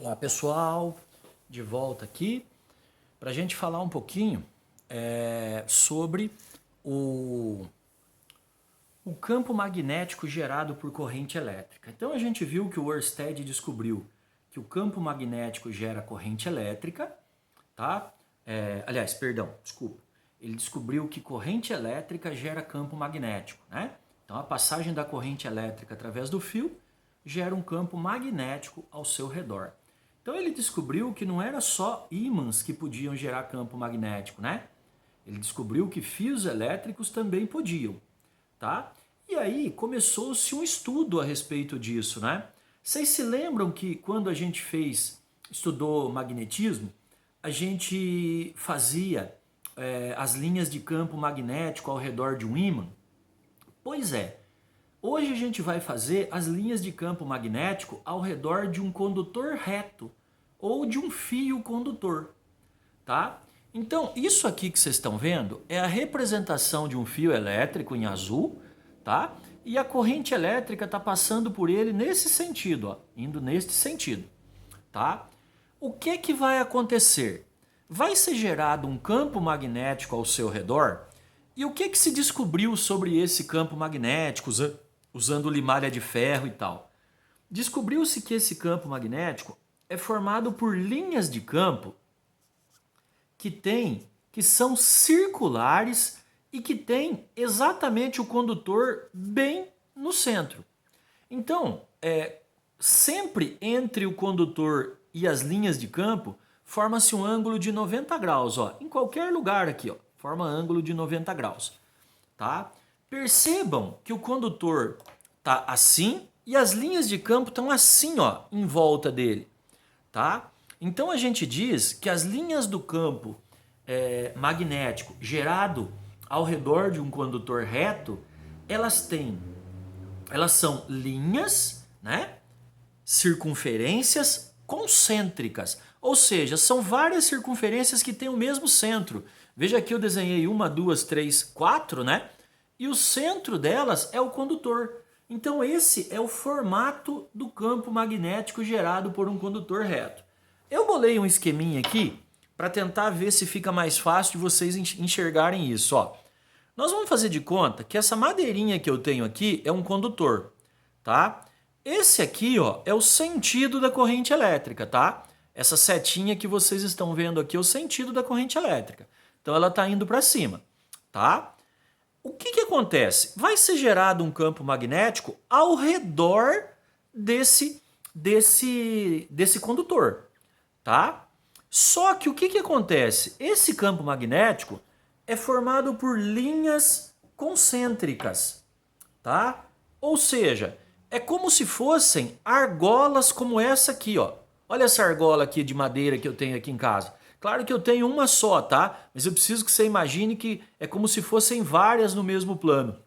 Olá pessoal, de volta aqui para a gente falar um pouquinho sobre o, o campo magnético gerado por corrente elétrica. Então a gente viu que o Ørsted descobriu que o campo magnético gera corrente elétrica, tá? Aliás, perdão, desculpa. Ele descobriu que corrente elétrica gera campo magnético, né? Então a passagem da corrente elétrica através do fio gera um campo magnético ao seu redor. Então ele descobriu que não era só ímãs que podiam gerar campo magnético, né? Ele descobriu que fios elétricos também podiam, tá? E aí começou-se um estudo a respeito disso, né? Vocês se lembram que quando a gente estudou magnetismo, a gente fazia as linhas de campo magnético ao redor de um ímã? Pois é. Hoje a gente vai fazer as linhas de campo magnético ao redor de um condutor reto ou de um fio condutor, tá? Então, isso aqui que vocês estão vendo é a representação de um fio elétrico em azul, tá? E a corrente elétrica está passando por ele nesse sentido, ó, indo neste sentido, tá? O que vai acontecer? Vai ser gerado um campo magnético ao seu redor? E o que se descobriu sobre esse campo magnético usando limalha de ferro e tal? Descobriu-se que esse campo magnético é formado por linhas de campo que são circulares e que tem exatamente o condutor bem no centro. Então, sempre entre o condutor e as linhas de campo forma-se um ângulo de 90 graus, ó, em qualquer lugar aqui, ó, forma ângulo de 90 graus, tá? Percebam que o condutor tá assim e as linhas de campo estão assim, ó, em volta dele, tá? Então a gente diz que as linhas do campo magnético gerado ao redor de um condutor reto, elas são linhas, né? Circunferências concêntricas, ou seja, são várias circunferências que têm o mesmo centro. Veja aqui eu desenhei 1, 2, 3, 4, né? E o centro delas é o condutor. Então esse é o formato do campo magnético gerado por um condutor reto. Eu bolei um esqueminha aqui para tentar ver se fica mais fácil de vocês enxergarem isso, ó. Nós vamos fazer de conta que essa madeirinha que eu tenho aqui é um condutor, tá? Esse aqui, ó, é o sentido da corrente elétrica, tá? Essa setinha que vocês estão vendo aqui é o sentido da corrente elétrica. Então ela está indo para cima, tá? O que acontece? Vai ser gerado um campo magnético ao redor desse condutor, tá? Só que o que acontece? Esse campo magnético é formado por linhas concêntricas, tá? Ou seja, é como se fossem argolas como essa aqui, ó. Olha essa argola aqui de madeira que eu tenho aqui em casa. Claro que eu tenho uma só, tá? Mas eu preciso que você imagine que é como se fossem várias no mesmo plano,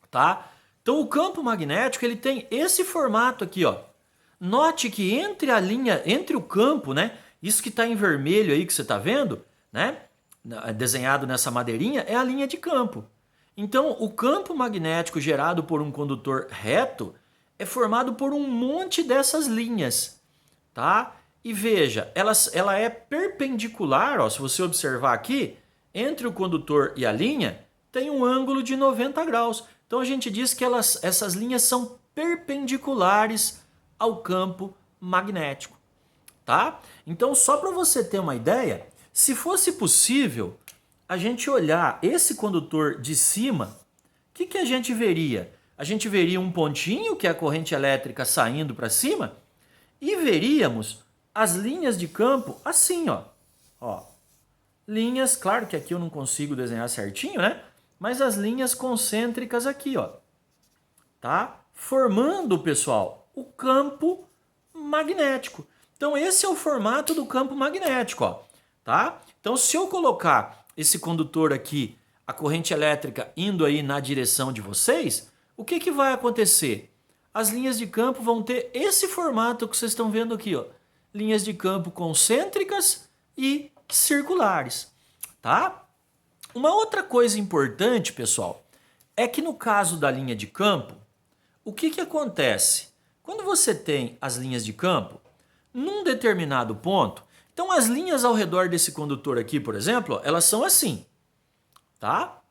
tá? Então o campo magnético ele tem esse formato aqui, ó. Note que entre o campo, né? Isso que está em vermelho aí que você está vendo, né? Desenhado nessa madeirinha é a linha de campo. Então o campo magnético gerado por um condutor reto é formado por um monte dessas linhas, tá? E veja, ela é perpendicular, ó, se você observar aqui, entre o condutor e a linha, tem um ângulo de 90 graus. Então a gente diz que essas linhas são perpendiculares ao campo magnético, tá? Então só para você ter uma ideia, se fosse possível a gente olhar esse condutor de cima, o que a gente veria? A gente veria um pontinho, que é a corrente elétrica saindo para cima, e veríamos as linhas de campo assim, ó. Linhas, claro que aqui eu não consigo desenhar certinho, né? Mas as linhas concêntricas aqui, ó. Tá? Formando, pessoal, o campo magnético. Então esse é o formato do campo magnético, ó. Tá? Então se eu colocar esse condutor aqui, a corrente elétrica indo aí na direção de vocês, o que vai acontecer? As linhas de campo vão ter esse formato que vocês estão vendo aqui, ó. Linhas de campo concêntricas e circulares, tá? Uma outra coisa importante, pessoal, é que no caso da linha de campo, o que acontece? Quando você tem as linhas de campo, num determinado ponto, então as linhas ao redor desse condutor aqui, por exemplo, elas são assim, tá?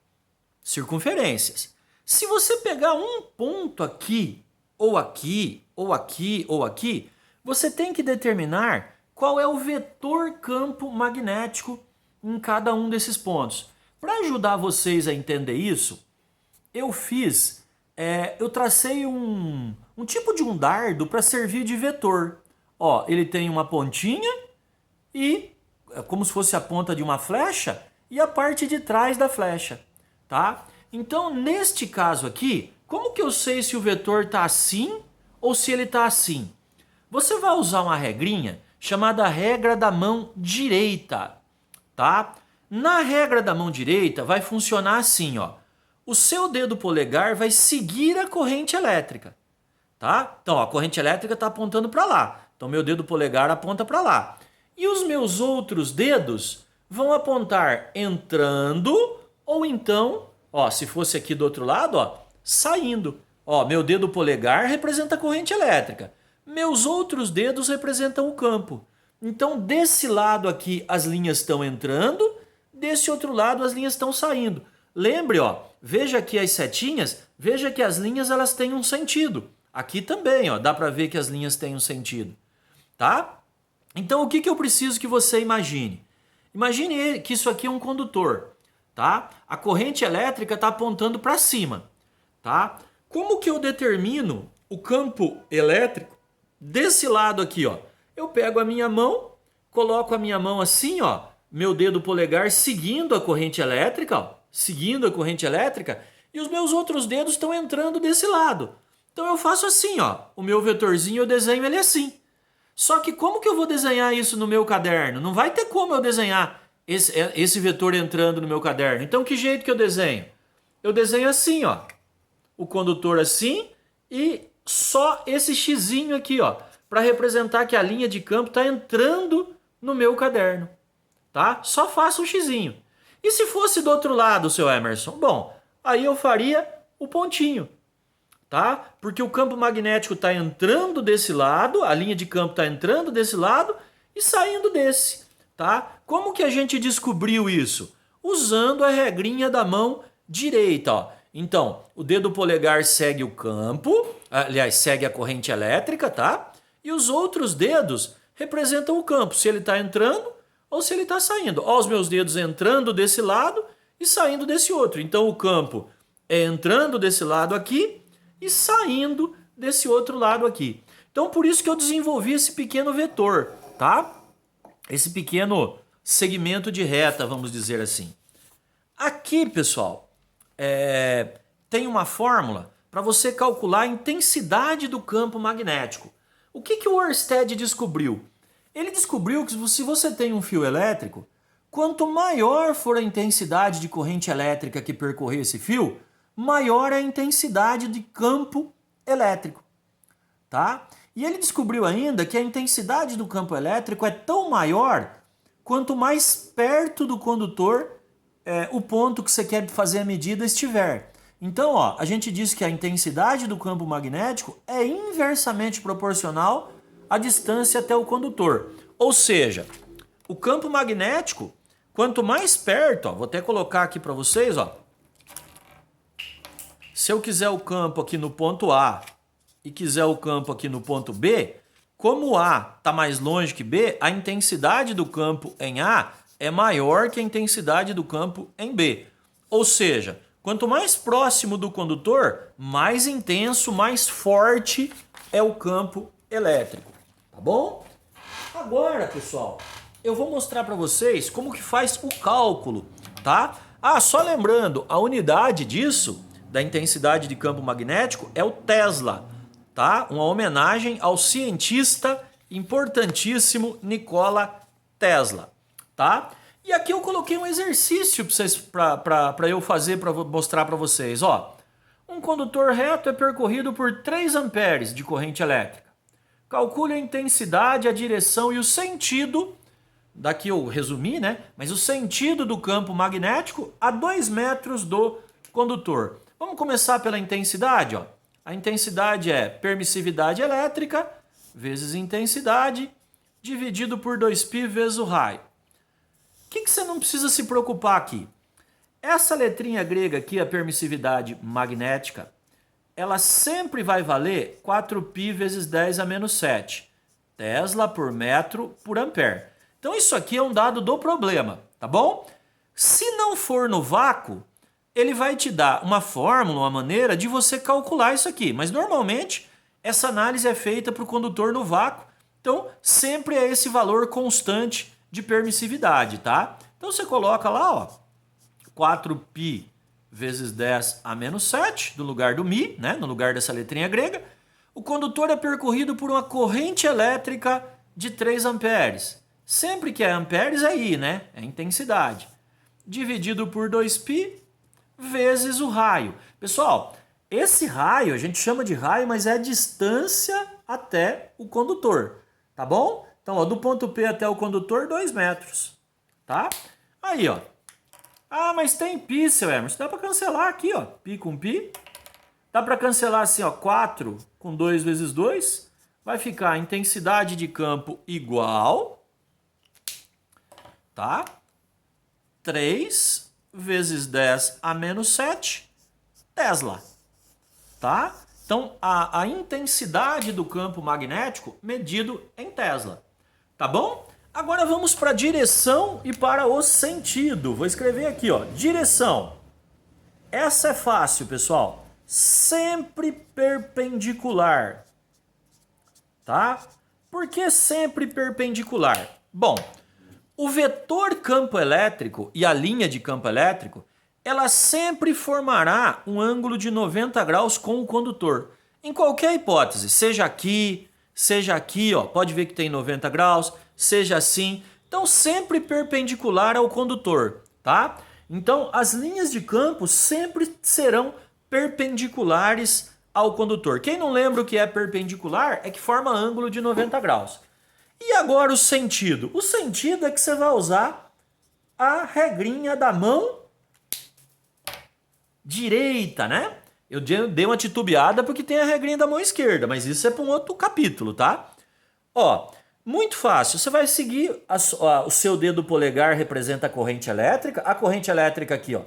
Circunferências. Se você pegar um ponto aqui, ou aqui, ou aqui, ou aqui, você tem que determinar qual é o vetor campo magnético em cada um desses pontos. Para ajudar vocês a entender isso, eu tracei um tipo de um dardo para servir de vetor. Ó, ele tem uma pontinha e é como se fosse a ponta de uma flecha e a parte de trás da flecha, tá? Então, neste caso aqui, como que eu sei se o vetor está assim ou se ele está assim? Você vai usar uma regrinha chamada regra da mão direita, tá? Na regra da mão direita vai funcionar assim, ó. O seu dedo polegar vai seguir a corrente elétrica, tá? Então, ó, a corrente elétrica está apontando para lá. Então, meu dedo polegar aponta para lá. E os meus outros dedos vão apontar entrando ou então, ó, se fosse aqui do outro lado, ó, saindo. Ó, meu dedo polegar representa a corrente elétrica. Meus outros dedos representam o campo. Então, desse lado aqui as linhas estão entrando, desse outro lado as linhas estão saindo. Lembre, ó, veja aqui as setinhas, veja que as linhas elas têm um sentido. Aqui também, ó, dá para ver que as linhas têm um sentido, tá? Então, o que eu preciso que você imagine? Imagine que isso aqui é um condutor, tá? A corrente elétrica está apontando para cima, tá? Como que eu determino o campo elétrico desse lado aqui, ó? Eu pego a minha mão, coloco a minha mão assim, ó, meu dedo polegar seguindo a corrente elétrica, ó, seguindo a corrente elétrica, e os meus outros dedos estão entrando desse lado. Então eu faço assim, ó, o meu vetorzinho eu desenho ele assim. Só que como que eu vou desenhar isso no meu caderno? Não vai ter como eu desenhar esse vetor entrando no meu caderno. Então que jeito que eu desenho? Eu desenho assim, ó, o condutor assim e só esse xizinho aqui, ó, para representar que a linha de campo está entrando no meu caderno, tá? Só faço um xizinho. E se fosse do outro lado, seu Emerson? Bom, aí eu faria o pontinho, tá? Porque o campo magnético está entrando desse lado, a linha de campo está entrando desse lado e saindo desse, tá? Como que a gente descobriu isso? Usando a regrinha da mão direita, ó. Então, o dedo polegar segue o campo, aliás, segue a corrente elétrica, tá? E os outros dedos representam o campo, se ele está entrando ou se ele está saindo. Ó, os meus dedos entrando desse lado e saindo desse outro. Então, o campo é entrando desse lado aqui e saindo desse outro lado aqui. Então, por isso que eu desenvolvi esse pequeno vetor, tá? Esse pequeno segmento de reta, vamos dizer assim. Aqui, pessoal, tem uma fórmula para você calcular a intensidade do campo magnético. O que o Ørsted descobriu? Ele descobriu que se você tem um fio elétrico, quanto maior for a intensidade de corrente elétrica que percorrer esse fio, maior é a intensidade de campo elétrico, tá? E ele descobriu ainda que a intensidade do campo elétrico é tão maior quanto mais perto do condutor o ponto que você quer fazer a medida estiver. Então, ó, a gente diz que a intensidade do campo magnético é inversamente proporcional à distância até o condutor. Ou seja, o campo magnético, quanto mais perto, ó, vou até colocar aqui para vocês, ó. Se eu quiser o campo aqui no ponto A e quiser o campo aqui no ponto B, como A está mais longe que B, a intensidade do campo em A é maior que a intensidade do campo em B. Ou seja, quanto mais próximo do condutor, mais intenso, mais forte é o campo elétrico. Tá bom? Agora, pessoal, eu vou mostrar para vocês como que faz o cálculo, tá? Ah, só lembrando, a unidade disso, da intensidade de campo magnético, é o Tesla, tá? Uma homenagem ao cientista importantíssimo Nikola Tesla, tá? E aqui eu coloquei um exercício para eu fazer, para mostrar para vocês, ó. Um condutor reto é percorrido por 3 amperes de corrente elétrica. Calcule a intensidade, a direção e o sentido, daqui eu resumi, né? Mas o sentido do campo magnético a 2 metros do condutor. Vamos começar pela intensidade, ó. A intensidade é permissividade elétrica vezes intensidade dividido por 2π vezes o raio. O que você não precisa se preocupar aqui? Essa letrinha grega aqui, a permissividade magnética, ela sempre vai valer 4π vezes 10 a menos 7. Tesla por metro por ampere. Então isso aqui é um dado do problema, tá bom? Se não for no vácuo, ele vai te dar uma fórmula, uma maneira de você calcular isso aqui. Mas normalmente essa análise é feita para o condutor no vácuo. Então sempre é esse valor constante de permissividade, tá? Então você coloca lá, ó, 4π vezes 10 a menos 7, no lugar do mi, né? No lugar dessa letrinha grega. O condutor é percorrido por uma corrente elétrica de 3 amperes. Sempre que é amperes é I, né? É intensidade. Dividido por 2π vezes o raio. Pessoal, esse raio a gente chama de raio, mas é a distância até o condutor, tá bom? Então, ó, do ponto P até o condutor, 2 metros, tá? Aí, ó. Ah, mas tem π, seu Emerson. Dá para cancelar aqui, ó. Π com π. Dá para cancelar assim, ó. 4 com 2 vezes 2. Vai ficar a intensidade de campo igual, tá? 3 vezes 10 a menos 7 Tesla, tá? Então, a intensidade do campo magnético medido em Tesla, tá bom? Agora vamos para a direção e para o sentido. Vou escrever aqui, ó, direção. Essa é fácil, pessoal. Sempre perpendicular, tá? Por que sempre perpendicular? Bom, o vetor campo elétrico e a linha de campo elétrico, ela sempre formará um ângulo de 90 graus com o condutor. Em qualquer hipótese, seja aqui, ó, pode ver que tem 90 graus, seja assim. Então, sempre perpendicular ao condutor, tá? Então, as linhas de campo sempre serão perpendiculares ao condutor. Quem não lembra o que é perpendicular é que forma ângulo de 90 graus. E agora o sentido? O sentido é que você vai usar a regrinha da mão direita, né? Eu dei uma titubeada porque tem a regrinha da mão esquerda, mas isso é para um outro capítulo, tá? Ó, muito fácil. Você vai seguir o seu dedo polegar representa a corrente elétrica. A corrente elétrica aqui, ó.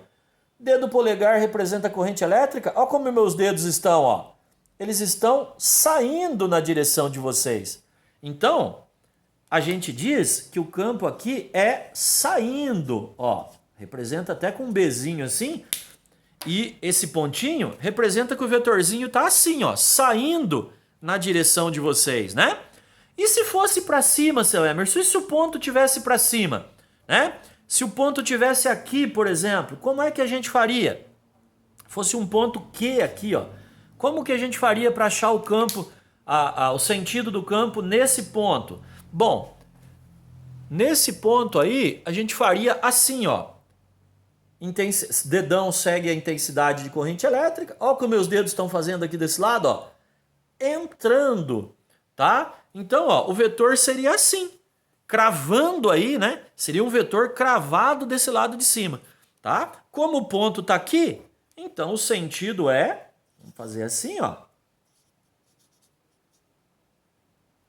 Dedo polegar representa a corrente elétrica. Ó como meus dedos estão, ó. Eles estão saindo na direção de vocês. Então, a gente diz que o campo aqui é saindo, ó. Representa até com um Bzinho assim. E esse pontinho representa que o vetorzinho tá assim, ó, saindo na direção de vocês, né? E se fosse para cima, seu Emerson? E se o ponto tivesse para cima, né? Se o ponto tivesse aqui, por exemplo, como é que a gente faria? Fosse um ponto Q aqui, ó. Como que a gente faria para achar o campo, o sentido do campo nesse ponto? Bom, nesse ponto aí, a gente faria assim, ó. Dedão segue a intensidade de corrente elétrica. Ó como meus dedos estão fazendo aqui desse lado, ó. Entrando, tá? Então, ó, o vetor seria assim. Cravando aí, né? Seria um vetor cravado desse lado de cima, tá? Como o ponto tá aqui, então o sentido é... Vamos fazer assim, ó.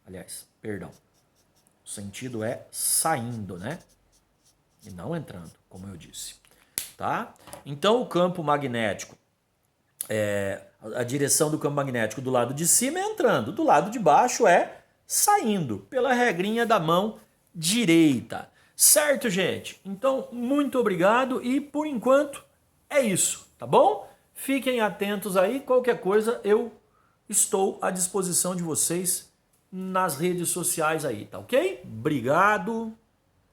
Aliás, perdão. O sentido é saindo, né? E não entrando, como eu disse. Tá? Então o campo magnético, a direção do campo magnético do lado de cima é entrando, do lado de baixo é saindo, pela regrinha da mão direita. Certo, gente? Então, muito obrigado e por enquanto é isso, tá bom? Fiquem atentos aí, qualquer coisa eu estou à disposição de vocês nas redes sociais aí, tá ok? Obrigado!